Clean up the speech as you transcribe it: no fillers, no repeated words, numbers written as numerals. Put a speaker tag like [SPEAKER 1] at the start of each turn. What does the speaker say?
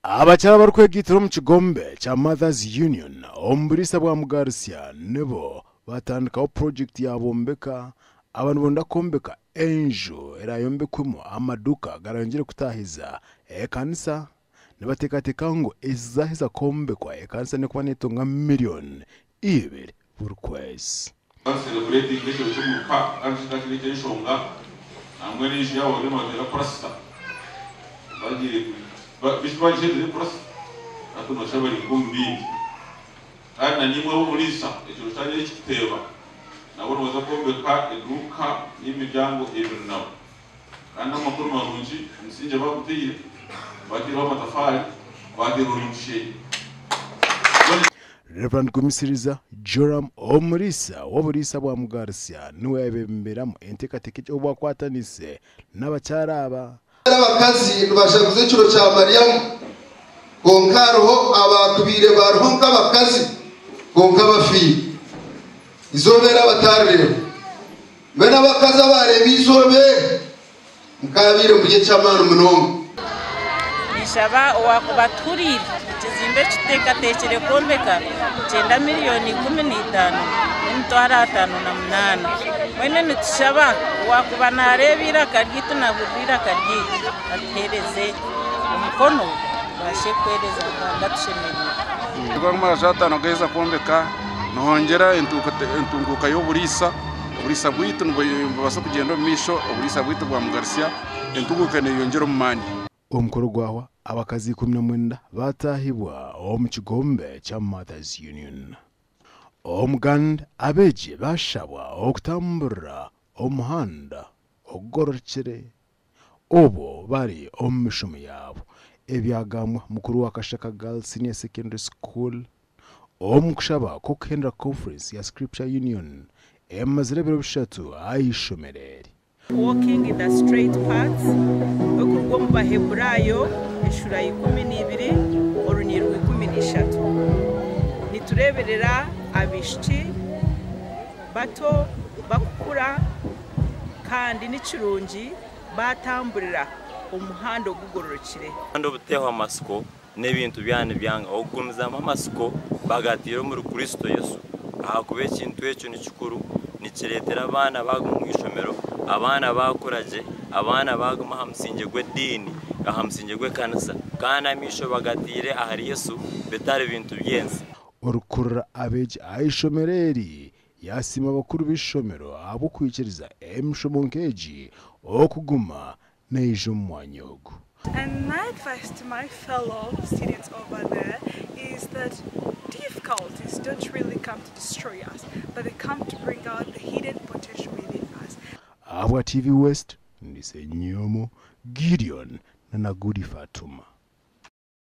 [SPEAKER 1] Abacyara barkwegitira mu kigombe cya Mothers Union omburisa bwa Mugarsia nebo batandikaho project ya bombeka abantu bonda kombeka enjo erayombekwemo amaduka garangire kutahiza ekanisa nibatekateka ngo ezahiza kombekwa ekanisa ne kuba netonga million ibiri buri kwezi.
[SPEAKER 2] Celebrating n'icyo cy'umuka kandi cy'ishonga namwe n'ije yawo ne magera prasta bagiye bishwaje de prasta atuno shabari kumbi kana nimwe umulisa icyo cyane kiteba nabona waza kombeka eduka n'imiryango ibiri nawo kandi amakuru marunji musinje baguteye batiro amatafari batiro umushe.
[SPEAKER 1] Reverend Kumisiriza Joram Omurisa w'oburisa bwa Mugarsia niwe yabemberamo entekateke cyo bwakwatanise n'abacyara aba
[SPEAKER 3] abakazi bashaka cyuro cya Mariam gonkaroho abakubire baronka abakazi gonka bafi izobera batarire bena abakaza bare bizobe mukabire mu gihe cy'amano munongo
[SPEAKER 4] nishaba wakubaturira kizimbe kitekatekere kombeka 9 miliyoni 15 n'itwara 5 na 8 wene nitshaba wakubana rebira karyitu na bubira karyitu atereze umukono bashe kwereza Rwanda tushemeye
[SPEAKER 5] rwa marajata no geza kombeka nohongera entunguka yo burisa bwitu basa kugenda misho burisa bwitu bwa Mugarsia entunguka ne yongera mu mani
[SPEAKER 1] omukoro gwawa abakazi 19 batahibwa mu kigombe cya Mothers Union. Omuganda abeje bashabwa okutambura omuhanda ogorokere obo bari omushumu yabo ebyagamwa mukuru wa Kashaka Girls Senior Secondary School omukushaba ko Kendra Conference ya Scripture Union emazirebero bishatu ayishomereri.
[SPEAKER 4] Walking in the straight paths okugomba Heburayo eshura 12 orunyiru 13 nitureberera abishiki bato bakukura kandi n'ikirungi batamburira umuhando gugororokire
[SPEAKER 6] ando buteho amasiko n'ebintu byane byanga okugumiza amasiko bagatira muri Kristo Yesu ahakube kintu eco n'ikikuru nikiretera abana bagumwishomero abana bakuraje abana baguma hamsinge gw'edini ahamsinge gw'ekanisa kana misho bagatire ahari Yesu betare bintu byenze
[SPEAKER 1] Urukura abeje ayishomereri yasima bakuru bishomero abo kwikiriza emushomonkeji okuguma nejo mwanyogo.
[SPEAKER 7] And my advice to my fellow students over there is that difficulties don't really come to destroy us, but they come to bring out the hidden potential within us.
[SPEAKER 1] Abwa TV West, Nise Nyomo, Gideon, na Nagudi Fatuma.